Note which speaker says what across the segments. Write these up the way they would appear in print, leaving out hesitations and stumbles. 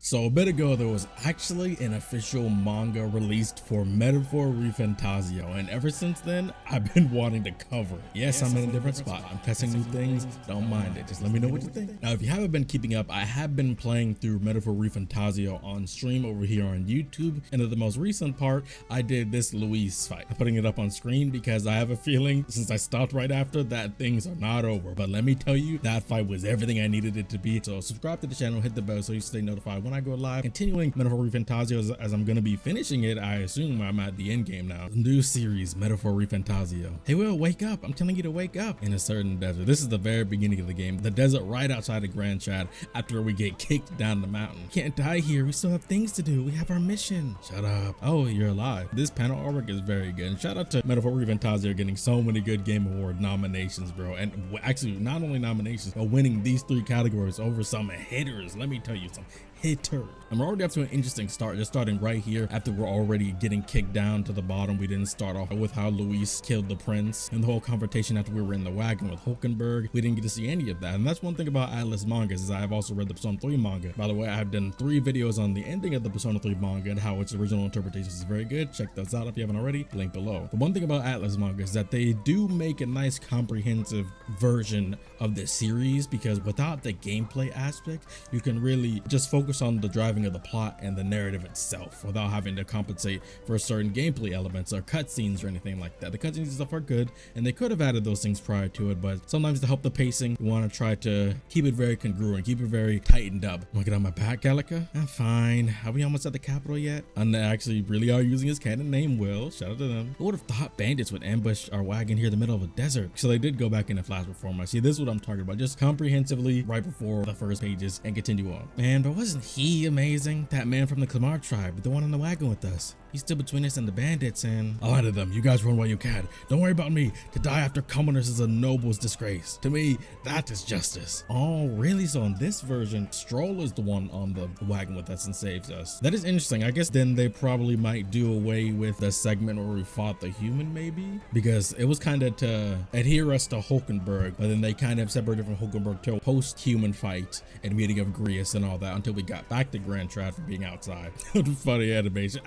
Speaker 1: So a bit ago, there was actually an official manga released for ReFantazio, and ever since then, I've been wanting to cover it. Yes, I'm in a different spot. I'm testing new things. Don't mind it. Just let me know what you think. Now, if you haven't been keeping up, I have been playing through ReFantazio on stream over here on YouTube, and at the most recent part, I did this Luis fight. I'm putting it up on screen because I have a feeling, since I stopped right after, that things are not over. But let me tell you, that fight was everything I needed it to be. So subscribe to the channel, hit the bell so you stay notified when I go live. Continuing ReFantazio as I'm going to be finishing it, I assume I'm at the end game now. New series, ReFantazio. Hey, Will, wake up. I'm telling you to wake up. In a certain desert. This is the very beginning of the game. The desert right outside of Grand Chad after we get kicked down the mountain. Can't die here. We still have things to do. We have our mission. Shut up. Oh, you're alive. This panel artwork is very good. And shout out to ReFantazio getting so many good Game Award nominations, bro. And actually, not only nominations, but winning these 3 categories over some hitters. Let me tell you, some hitter. I'm already up to an interesting start, just starting right here after we're already getting kicked down to the bottom. We didn't start off with how Luis killed the prince and the whole confrontation after we were in the wagon with Hulkenburg. We didn't get to see any of that, and that's one thing about Atlus mangas is I have also read the Persona 3 manga. By the way, I have done 3 videos on the ending of the Persona 3 manga and how its original interpretation is very good. Check those out if you haven't already, link below. The one thing about Atlus manga is that they do make a nice comprehensive version of the series, because without the gameplay aspect, you can really just focus on the driving of the plot and the narrative itself without having to compensate for certain gameplay elements or cutscenes or anything like that. The cutscenes and stuff are good, and they could have added those things prior to it, but sometimes to help the pacing, you want to try to keep it very congruent, keep it very tightened up. Want to get on my back, Gallica? I'm fine. Are we almost at the capital yet? And they actually really are using his canon name well. Shout out to them. Who would have thought bandits would ambush our wagon here in the middle of a desert? So they did go back in the flash performance. See, this is what I'm talking about. Just comprehensively right before the first pages and continue on. Man, but wasn't he amazing? That man from the Clamar tribe, the one on the wagon with us. He's still between us and the bandits, and I'll lie to them. You guys run while you can. Don't worry about me. To die after commoners is a noble's disgrace. To me, that is justice. Oh, really? So in this version, Strohl is the one on the wagon with us and saves us. That is interesting. I guess then they probably might do away with the segment where we fought the human, maybe, because it was kind of to adhere us to Hulkenburg, but then they kind of separated from Hulkenburg to post-human fight and meeting of Grius and all that until we got back to Grand Trad for being outside. Funny animation.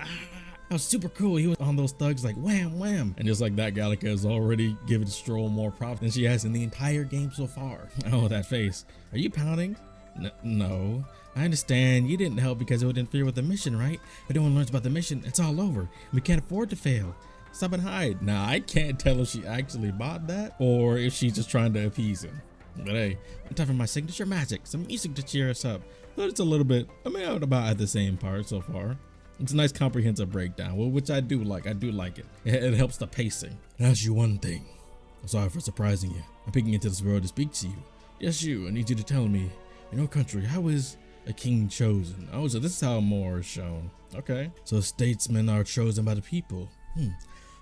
Speaker 1: That was super cool. He was on those thugs like wham wham, and just like that, Gallica is already giving Strohl more props than she has in the entire game so far. Oh, that face. Are you pounding? No. I understand you didn't help because it would interfere with the mission, right? If anyone learns about the mission, it's all over. We can't afford to fail. Stop and hide. Now, I can't tell if she actually bought that or if she's just trying to appease him. But hey, I'm time for my signature magic, some music to cheer us up. But it's a little bit, about at the same part so far. It's a nice comprehensive breakdown, which I do like. I do like it. It helps the pacing. And ask you one thing. I'm sorry for surprising you. I'm peeking into this world to speak to you. Yes, you. I need you to tell me, in your country, how is a king chosen? Oh, so this is how more is shown. Okay. So statesmen are chosen by the people.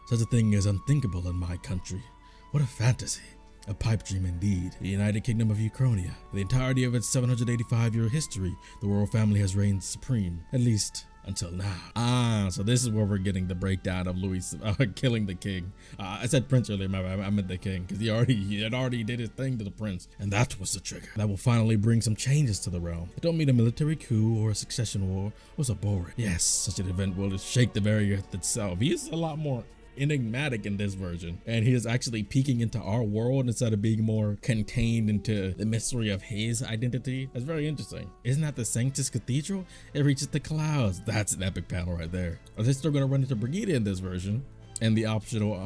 Speaker 1: Such a thing is unthinkable in my country. What a fantasy. A pipe dream indeed. The United Kingdom of Uchronia. For the entirety of its 785-year history, the royal family has reigned supreme. At least until now. So this is where we're getting the breakdown of Luis killing the king. I said prince earlier, I meant the king, because he had already did his thing to the prince, and that was the trigger. That will finally bring some changes to the realm. I don't mean a military coup or a succession war. Was a boring. Yes, such an event will shake the very earth itself. He is a lot more enigmatic in this version, and he is actually peeking into our world instead of being more contained into the mystery of his identity. That's very interesting. Isn't that the Sanctus Cathedral? It reaches the clouds. That's an epic panel right there. Are they still gonna run into Brigida in this version? And the optional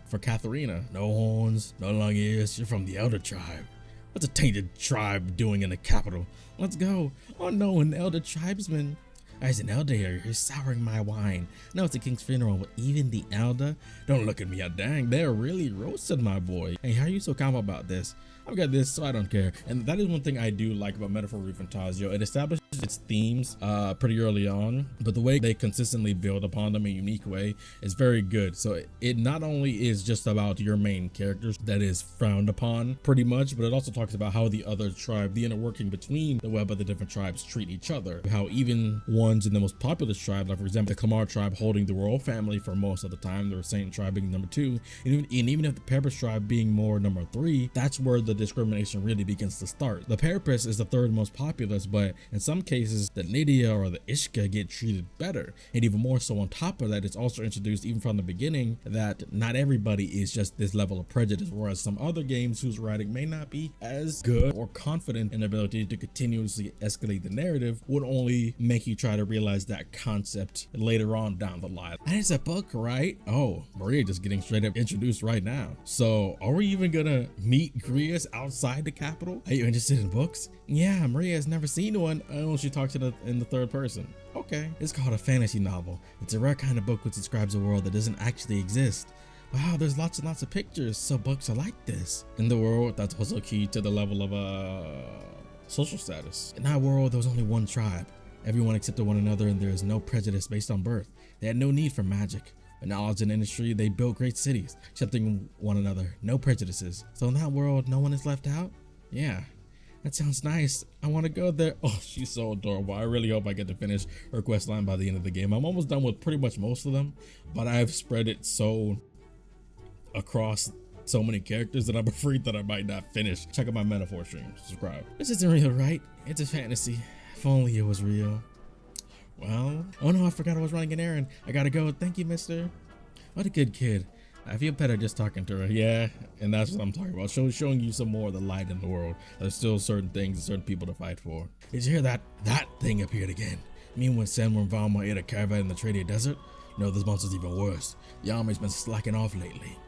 Speaker 1: for Katharina. No horns, no long ears. You're from the Elder Tribe. What's a tainted tribe doing in the capital? Let's go. Oh no, an elder tribesman. As an elder here, you're souring my wine. No, it's a king's funeral, but even the elder? Don't look at me, dang, they're really roasting my boy. Hey, how are you so calm about this? I've got this, so I don't care. And that is one thing I do like about ReFantazio. It establishes its themes pretty early on, but the way they consistently build upon them in a unique way is very good. So it not only is just about your main characters that is frowned upon pretty much, but it also talks about how the other tribe, the inner working between the web of the different tribes treat each other. How even ones in the most populous tribe, like for example, the Clamar tribe holding the royal family for most of the time, the Saint tribe being number 2, and even if the Purpose tribe being more number 3, that's where the discrimination really begins to start. The Purpose is the third most populous, but in some cases, the Nidia or the Ishka get treated better. And even more so on top of that, it's also introduced even from the beginning that not everybody is just this level of prejudice, whereas some other games whose writing may not be as good or confident in their ability to continuously escalate the narrative would only make you try to realize that concept later on down the line. And it's a book, right? Oh, Maria just getting straight up introduced right now. So are we even gonna meet Grias outside the capital? Are you interested in books? Yeah, Maria has never seen one unless she talks in the third person. Okay, it's called a fantasy novel. It's a rare kind of book which describes a world that doesn't actually exist. Wow, there's lots and lots of pictures, so books are like this. In the world, that's also key to the level of social status. In that world, there was only one tribe. Everyone accepted one another and there is no prejudice based on birth. They had no need for magic. With knowledge and industry, they built great cities, accepting one another, no prejudices. So in that world, no one is left out? Yeah. That sounds nice. I want to go there. Oh, she's so adorable. I really hope I get to finish her quest line by the end of the game. I'm almost done with pretty much most of them, but I've spread it so across so many characters that I'm afraid that I might not finish. Check out my metaphor stream. Subscribe. This isn't real, right? It's a fantasy. If only it was real. Well, oh no, I forgot I was running an errand. I gotta go. Thank you, mister. What a good kid. I feel better just talking to her. Yeah, and that's what I'm talking about. Showing you some more of the light in the world. There's still certain things and certain people to fight for. Did you hear that? That thing appeared again. Me and when Senwar and Valma ate a caravan in the Tradia Desert? No, this monster's even worse. The army's been slacking off lately.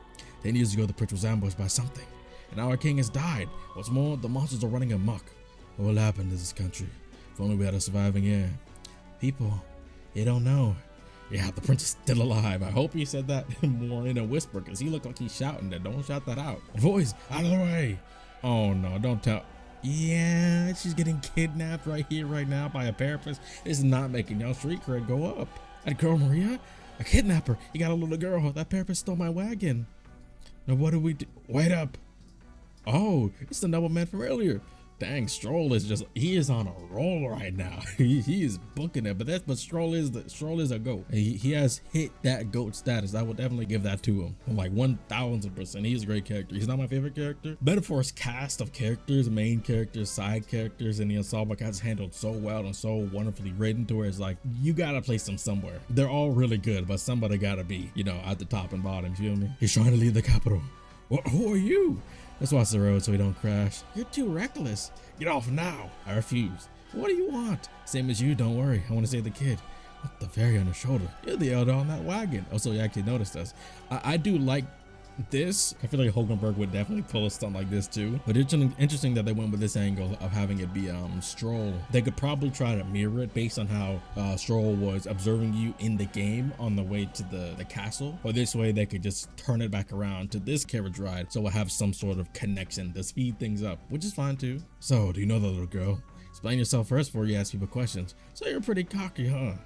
Speaker 1: 10 years ago, the prince was ambushed by something, and our king has died. What's more, the monsters are running amok. What will happen to this country? If only we had a surviving heir. People, they don't know. Yeah, the prince is still alive. I hope he said that more in a whisper, because he looked like he's shouting that. Don't shout that out. Voice, out of the way. Oh no, don't tell. Yeah, she's getting kidnapped right here, right now by a therapist. This is not making y'all street cred go up. That girl, Maria, a kidnapper. He got a little girl. That therapist stole my wagon. Now what do we do? Wait up. Oh, it's the nobleman from earlier. Dang, Strohl is just, he is on a roll right now. he is booking it, but Strohl is a GOAT. He has hit that GOAT status. I would definitely give that to him. I'm like 1000%. He's a great character. He's not my favorite character. Metaphor's cast of characters, main characters, side characters, and the ensemble cast is handled so well and so wonderfully written to where it's like, you gotta place them somewhere. They're all really good, but somebody gotta be, you know, at the top and bottom, you feel me? He's trying to leave the capital. Well, who are you? Let's watch the road so we don't crash. You're too reckless. Get off now. I refuse. What do you want? Same as you, don't worry. I want to save the kid. What the fairy on her shoulder? You're the elder on that wagon. Oh, so you actually noticed us. I do like this. I feel like Hulkenburg would definitely pull a stunt like this too. But it's interesting that they went with this angle of having it be Strohl. They could probably try to mirror it based on how Strohl was observing you in the game on the way to the castle. Or this way they could just turn it back around to this carriage ride, so we'll have some sort of connection to speed things up, which is fine too. So, do you know the little girl? Explain yourself first before you ask people questions. So you're pretty cocky, huh?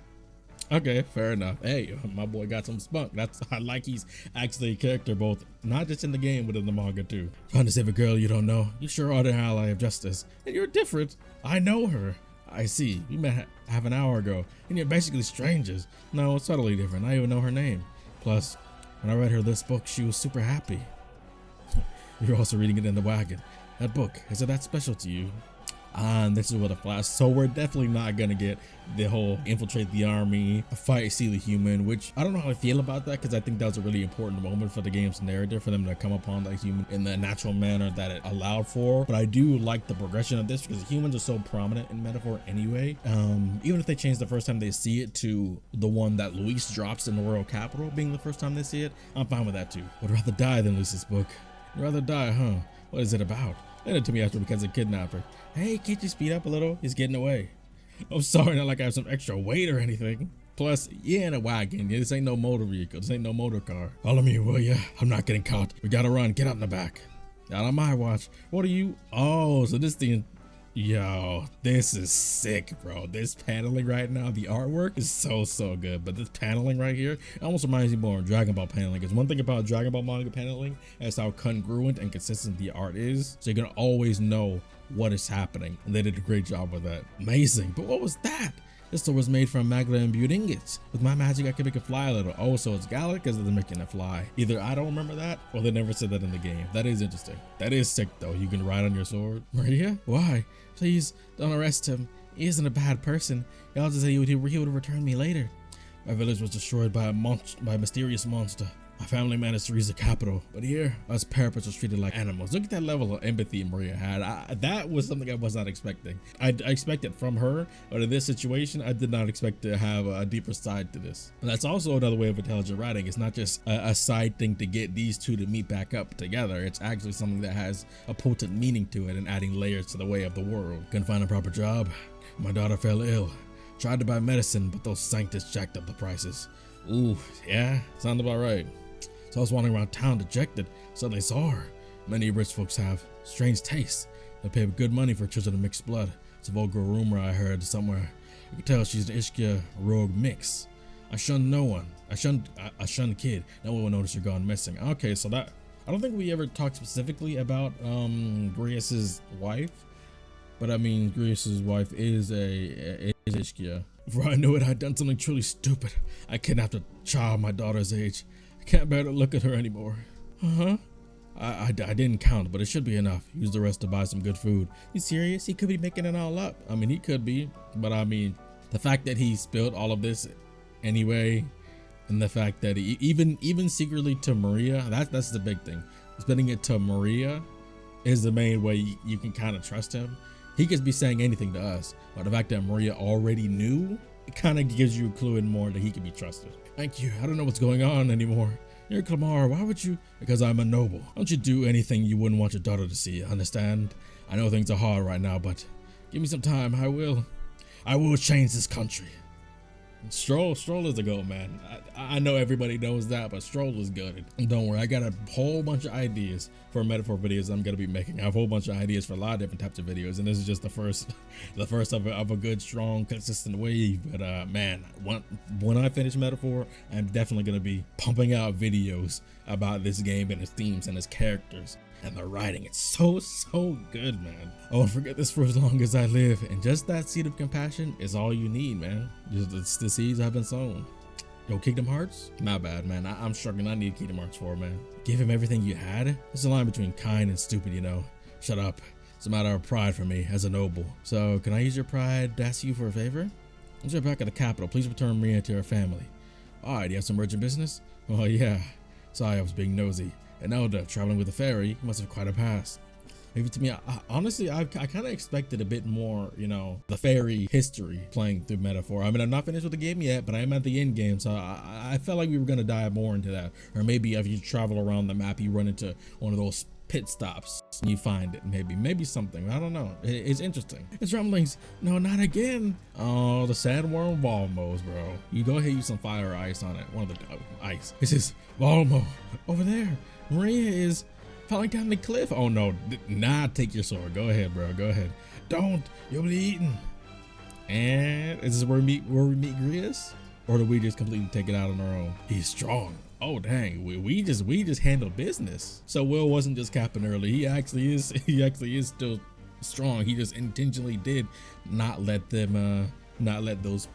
Speaker 1: Okay, fair enough. Hey, my boy got some spunk. I like he's actually a character both, not just in the game, but in the manga too. Trying to save a girl you don't know. You sure are the ally of justice. And you're different. I know her. I see. We met half an hour ago, and you're basically strangers. No, it's totally different. I even know her name. Plus, when I read her this book, she was super happy. You're also reading it in the wagon. That book, is it that special to you? And this is what a flash. So we're definitely not gonna get the whole infiltrate the army, fight see the human, which I don't know how I feel about that, because I think that was a really important moment for the game's narrative, for them to come upon that human in the natural manner that it allowed for. But I do like the progression of this, because humans are so prominent in Metaphor anyway. Even if they change the first time they see it to the one that Luis drops in the royal capital being the first time they see it, I'm fine with that too. Would rather die than lose this book. You'd rather die, huh? What is it about? Lend it to me after because of kidnapper. Hey, can't you speed up a little? He's getting away. I'm sorry, not like I have some extra weight or anything. Plus, yeah, in a wagon. This ain't no motor vehicle. This ain't no motor car. Follow me, will ya? I'm not getting caught. We gotta run. Get out in the back. Not on my watch. What are you? Oh, so this thing. Yo, this is sick, bro. This paneling right now, the artwork is so good. But this paneling right here, it almost reminds me more of Dragon Ball paneling. Because one thing about Dragon Ball manga paneling is how congruent and consistent the art is. So you can always know what is happening. And they did a great job with that. Amazing. But what was that? This sword was made from Magla imbued ingots. With my magic, I can make it fly a little. Oh, so it's Gallica because they're making it fly. Either I don't remember that, or they never said that in the game. That is interesting. That is sick, though. You can ride on your sword. Maria? Why? Please, don't arrest him. He isn't a bad person. He also said he would return me later. My village was destroyed by a mysterious monster. My family managed to reach the capital, but here, us parapets were treated like animals. Look at that level of empathy Maria had. That was something I was not expecting. I expected from her, but in this situation, I did not expect to have a deeper side to this. And that's also another way of intelligent writing. It's not just a side thing to get these two to meet back up together. It's actually something that has a potent meaning to it and adding layers to the way of the world. Couldn't find a proper job. My daughter fell ill. Tried to buy medicine, but those scientists jacked up the prices. Ooh, yeah, sounds about right. So I was wandering around town dejected. Suddenly saw her. Many rich folks have strange tastes. They pay good money for children of mixed blood. It's a vulgar rumor I heard somewhere. You can tell she's an Ishkia rogue mix. I shunned no one. I shunned the kid. No one will notice you're gone missing. Okay, so that, I don't think we ever talked specifically about Grius's wife. But I mean, Grius's wife is Ishkia. Before I knew it, I'd done something truly stupid. I kidnapped a child my daughter's age. Can't bear to look at her anymore. I didn't count, but it should be enough. Use the rest to buy some good food. You serious? He could be making it all up. I mean, he could be, but I mean, the fact that he spilled all of this anyway, and the fact that he even secretly to Maria, that's the big thing. Spending it to Maria is the main way you can kind of trust him. He could be saying anything to us, but the fact that Maria already knew, it kind of gives you a clue in more that he can be trusted. Thank you. I don't know what's going on anymore. You're Clamar. Why would you? Because I'm a noble. Don't you do anything you wouldn't want your daughter to see. Understand? I know things are hard right now, but give me some time. I will change this country. Strohl is the GOAT, man. I know everybody knows that, but Strohl is good. And don't worry, I got a whole bunch of ideas for metaphor videos I'm gonna be making. I have a whole bunch of ideas for a lot of different types of videos, and this is just the first of a good, strong, consistent wave. But man, when I finish metaphor, I'm definitely gonna be pumping out videos about this game and its themes and its characters. And the writing, it's so good, man. I won't forget this for as long as I live. And just that seed of compassion is all you need, man. Just the seeds have been sown. Yo, Kingdom Hearts? Not bad, man. I'm struggling. I need Kingdom Hearts 4, man. Give him everything you had? There's a line between kind and stupid, you know. Shut up. It's a matter of pride for me as a noble. So, can I use your pride to ask you for a favor? Once you're back at the capital, please return Maria to her family. Alright, you have some urgent business? Oh, yeah. Sorry, I was being nosy. An elder traveling with a ferry must have quite a past. Maybe to me, honestly, I kind of expected a bit more, you know, the fairy history playing through metaphor. I mean, I'm not finished with the game yet, but I am at the end game, so I felt like we were gonna dive more into that. Or maybe if you travel around the map, you run into one of those pit stops and you find it. Maybe something. I don't know. It's interesting. It's rumblings. No, not again. Oh, the sandworm Volmos, bro. You go ahead, use some fire or ice on it. One of the ice. This is Volmo over there. Maria is falling down the cliff. Oh no, nah, take your sword. Go ahead, bro. Go ahead. Don't. You'll be eaten. And is this where we meet Grius? Or do we just completely take it out on our own? He's strong. Oh dang, we just handle business. So Will wasn't just capping early. He actually is still strong. He just intentionally did not let those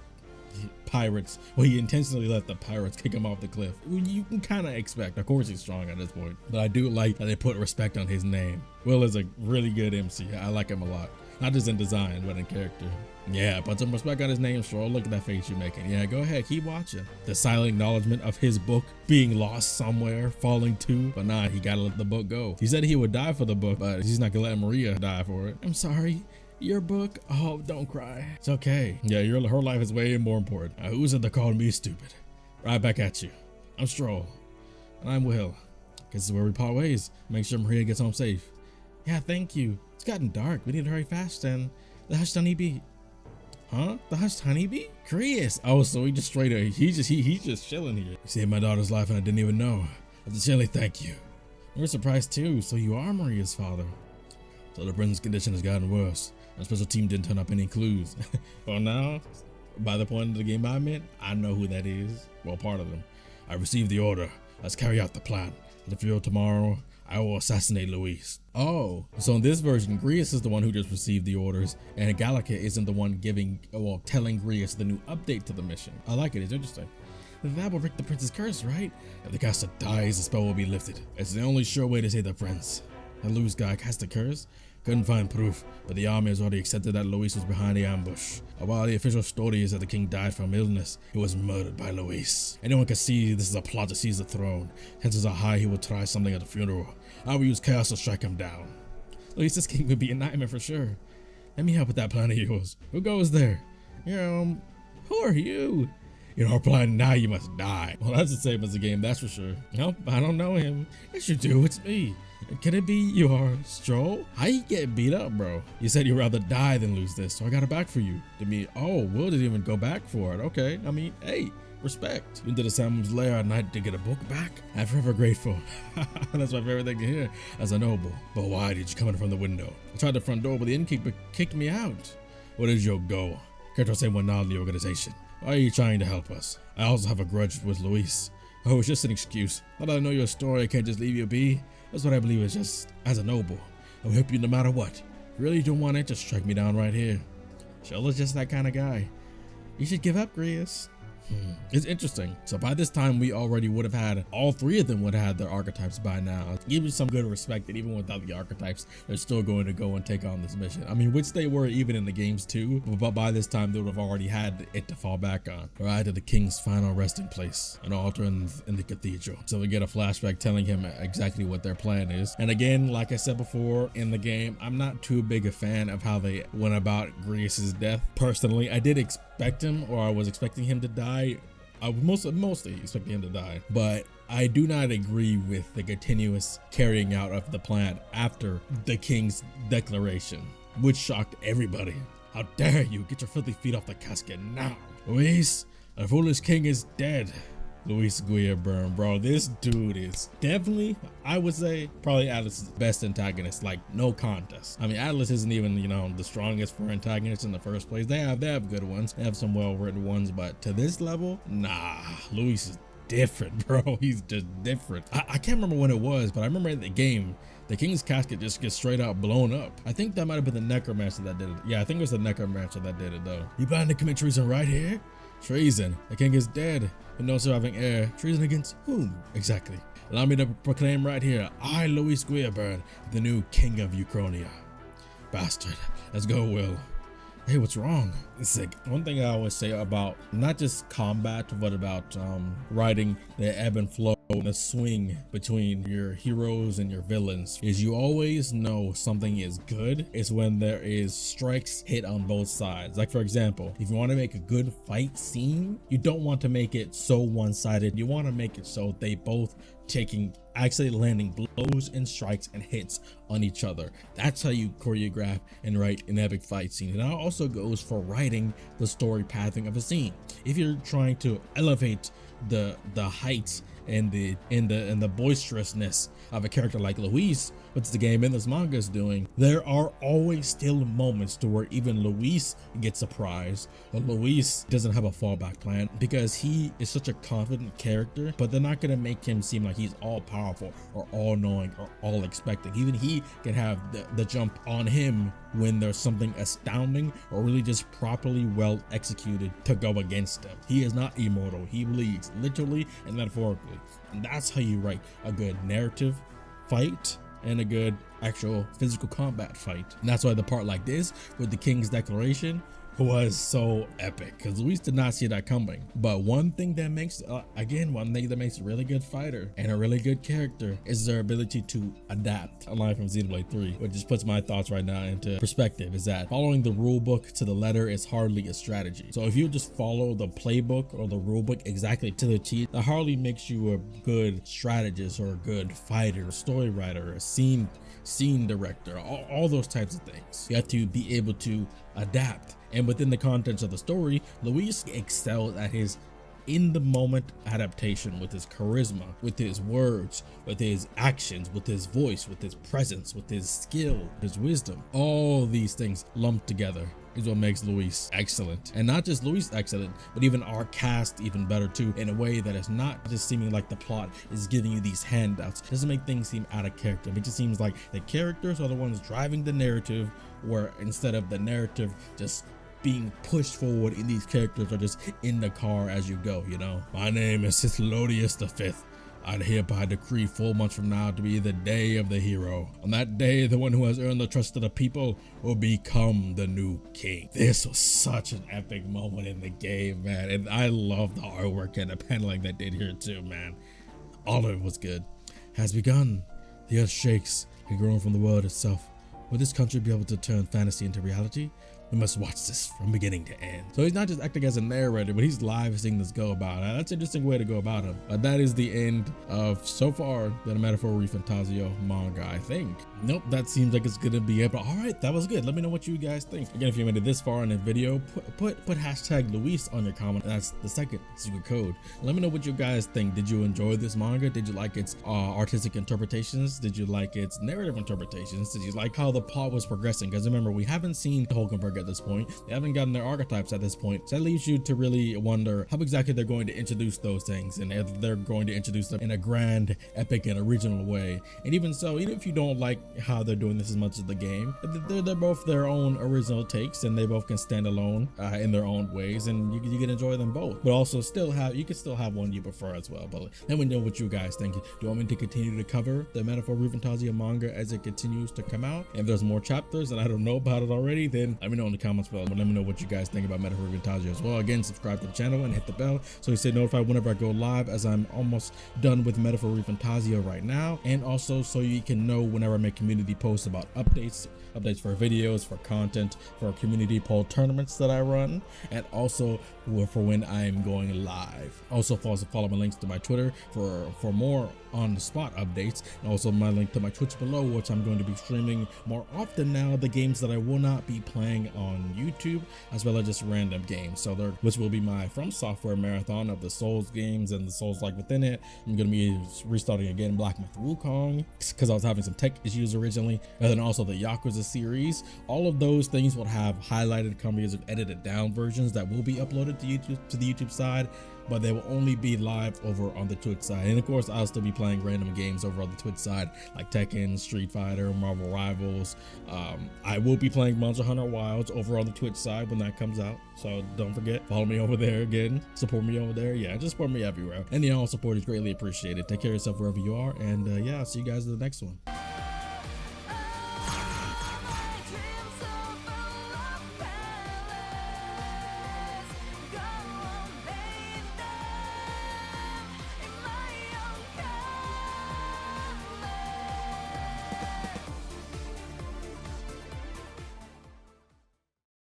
Speaker 1: pirates, well, he intentionally let the pirates kick him off the cliff. You can kind of expect. Of course he's strong at this point, but I do like that they put respect on his name. Will is a really good MC. I like him a lot, not just in design but in character. Yeah, put some respect on his name, Strohl. Look at that face you're making. Yeah, go ahead, keep watching. The silent acknowledgement of his book being lost somewhere, falling too, but nah, he gotta let the book go. He said he would die for the book, but he's not gonna let Maria die for it. I'm sorry. Your book? Oh, don't cry. It's okay. Yeah, her life is way more important. Who's it that called me stupid? Right back at you. I'm Strohl. And I'm Will. This is where we part ways. Make sure Maria gets home safe. Yeah, thank you. It's gotten dark. We need to hurry fast and the hushed honeybee. Huh? The hushed honeybee? Grius. Oh, so he just straight up, he's just chilling here. You saved my daughter's life and I didn't even know. I sincerely thank you. We're surprised too, so you are Maria's father. So the prince's condition has gotten worse. Our special team didn't turn up any clues. Well, now, by the point of the game I'm in, I know who that is. Well, part of them. I received the order. Let's carry out the plan. At the field tomorrow, I will assassinate Luis. Oh, so in this version, Grius is the one who just received the orders, and Gallica isn't the one telling Grius the new update to the mission. I like it. It's interesting. That will break the prince's curse, right? If the caster dies, the spell will be lifted. It's the only sure way to save the prince. The Luis guy cast a curse? Couldn't find proof, but the army has already accepted that Luis was behind the ambush. While the official story is that the king died from illness, he was murdered by Luis. Anyone can see this is a plot to seize the throne. Chances are high he will try something at the funeral. I will use chaos to strike him down. Luis, this king would be a nightmare for sure. Let me help with that plan of yours. Who goes there? Who are you? Our plan now, you must die. Well, that's the same as the game, that's for sure. Nope, I don't know him. Yes, you do, it's me. Can it be your Strohl? How you get beat up, bro? You said you'd rather die than lose this, so I got it back for you. Oh, Will didn't even go back for it. Okay, hey, respect. You into the Sam's lair at night to get a book back? I'm forever grateful. That's my favorite thing to hear as a noble. But why did you come in from the window? I tried the front door, but the innkeeper kicked me out. What is your goal? Can't I say one now in the organization? Why are you trying to help us? I also have a grudge with Luis. Oh, it's just an excuse. Now that I know your story, I can't just leave you be. That's what I believe is just as a noble. I'll help you no matter what. If you really don't want it, just strike me down right here. Strohl's just that kind of guy. You should give up, Grius. It's interesting. So by this time, we already would have had, all three of them would have had their archetypes by now. Give you some good respect that even without the archetypes, they're still going to go and take on this mission. Which they were even in the games too, but by this time, they would have already had it to fall back on. Right to the king's final resting place, an altar in the cathedral. So we get a flashback telling him exactly what their plan is. And again, like I said before in the game, I'm not too big a fan of how they went about Grius's death. Personally, I did expect him, or I was expecting him to die. I was mostly expecting him to die, but I do not agree with the continuous carrying out of the plan after the king's declaration, which shocked everybody. How dare you get your filthy feet off the casket now? Luis, the foolish king is dead. Luis Guiabern, bro, this dude is definitely, I would say, probably Atlus's best antagonist, like no contest. Atlus isn't even, the strongest for antagonists in the first place. They have good ones. They have some well-written ones, but to this level, nah, Luis is different, bro. He's just different. I can't remember when it was, but I remember in the game, the king's casket just gets straight out blown up. I think that might have been the necromancer that did it. Yeah, I think it was the necromancer that did it though. You plan to commit treason right here? Treason. The king is dead, with no surviving heir. Treason against whom? Exactly. Allow me to proclaim right here, I, Luis Guiabern, the new king of Uchronia. Bastard. Let's go, Will. Hey, what's wrong? Sick. One thing I always say about not just combat, but about writing the ebb and flow, the swing between your heroes and your villains, is you always know something is good is when there is strikes hit on both sides. Like, for example, if you want to make a good fight scene, you don't want to make it so one-sided. You want to make it so they both actually landing blows and strikes and hits on each other. That's how you choreograph and write an epic fight scene. And that also goes for writing the story pathing of a scene. If you're trying to elevate the heights and the boisterousness of a character like Luis, which the game in this manga is doing, there are always still moments to where even Luis gets surprised, or Luis doesn't have a fallback plan, because he is such a confident character, but they're not going to make him seem like he's all powerful or all knowing or all expecting. Even he can have the jump on him when there's something astounding or really just properly well executed to go against him. He is not immortal. He bleeds literally and metaphorically. And that's how you write a good narrative fight and a good actual physical combat fight. And that's why the part like this with the king's declaration was so epic, because Luis did not see that coming. But one thing that makes a really good fighter and a really good character is their ability to adapt. A line from Xenoblade 3, which just puts my thoughts right now into perspective, is that following the rule book to the letter is hardly a strategy. So if you just follow the playbook or the rule book exactly to the T, that hardly makes you a good strategist or a good fighter, a story writer, a scene director, all those types of things. You have to be able to adapt. And within the contents of the story, Luis excels at his in the moment adaptation with his charisma, with his words, with his actions, with his voice, with his presence, with his skill, his wisdom. All these things lumped together is what makes Luis excellent. And not just Luis excellent, but even our cast even better too, in a way that is not just seeming like the plot is giving you these handouts. It doesn't make things seem out of character. It just seems like the characters are the ones driving the narrative, where instead of the narrative just being pushed forward, in these characters are just in the car as you go, you know. My name is Sithlodius V, I hereby decree 4 months from now to be the day of the hero. On that day, the one who has earned the trust of the people will become the new king. This was such an epic moment in the game, man. And I love the artwork and the paneling they did here too, man. All of it was good. Has begun. The earth shakes and grown from the world itself. Will this country be able to turn fantasy into reality? We must watch this from beginning to end. So he's not just acting as a narrator, but he's live seeing this go about. That's an interesting way to go about him. But that is the end of, so far, the Metaphor ReFantazio manga, I think. Nope, that seems like it's gonna be it. But all right, that was good. Let me know what you guys think. Again, if you made it this far in the video, put hashtag Luis on your comment. That's the second secret code. Let me know what you guys think. Did you enjoy this manga? Did you like its artistic interpretations? Did you like its narrative interpretations? Did you like how the plot was progressing? Because remember, we haven't seen Hulkenburg at this point. They haven't gotten their archetypes at this point. So that leaves you to really wonder how exactly they're going to introduce those things, and if they're going to introduce them in a grand, epic, and original way. And even so, even if you don't like how they're doing this as much as the game, they're both their own original takes, and they both can stand alone in their own ways, and you can enjoy them both. But also you can still have one you prefer as well. But let me know what you guys think. Do you want me to continue to cover the Metaphor ReFantazio manga as it continues to come out? If there's more chapters and I don't know about it already, then let me know in the comments below. But let me know what you guys think about Metaphor ReFantazio as well. Again, subscribe to the channel and hit the bell so you stay notified whenever I go live, as I'm almost done with Metaphor ReFantazio right now. And also so you can know whenever I make community posts about updates for videos, for content, for community poll tournaments that I run, and also for when I'm going live. Also follow my links to my Twitter for more on the spot updates, and also my link to my Twitch below, which I'm going to be streaming more often now, the games that I will not be playing on YouTube, as well as just random games. So which will be my From Software marathon of the Souls games and the Souls like within it. I'm going to be restarting again Black Myth Wukong because I was having some tech issues originally, and then also the Yakuza series. All of those things will have highlighted copies of edited down versions that will be uploaded to the YouTube side, but they will only be live over on the Twitch side. And of course, I'll still be playing random games over on the Twitch side, like Tekken, Street Fighter, Marvel Rivals. I will be playing Monster Hunter Wilds over on the Twitch side when that comes out. So don't forget, follow me over there again. Support me over there. Yeah, just support me everywhere. And all support is greatly appreciated. Take care of yourself wherever you are. And yeah, I'll see you guys in the next one.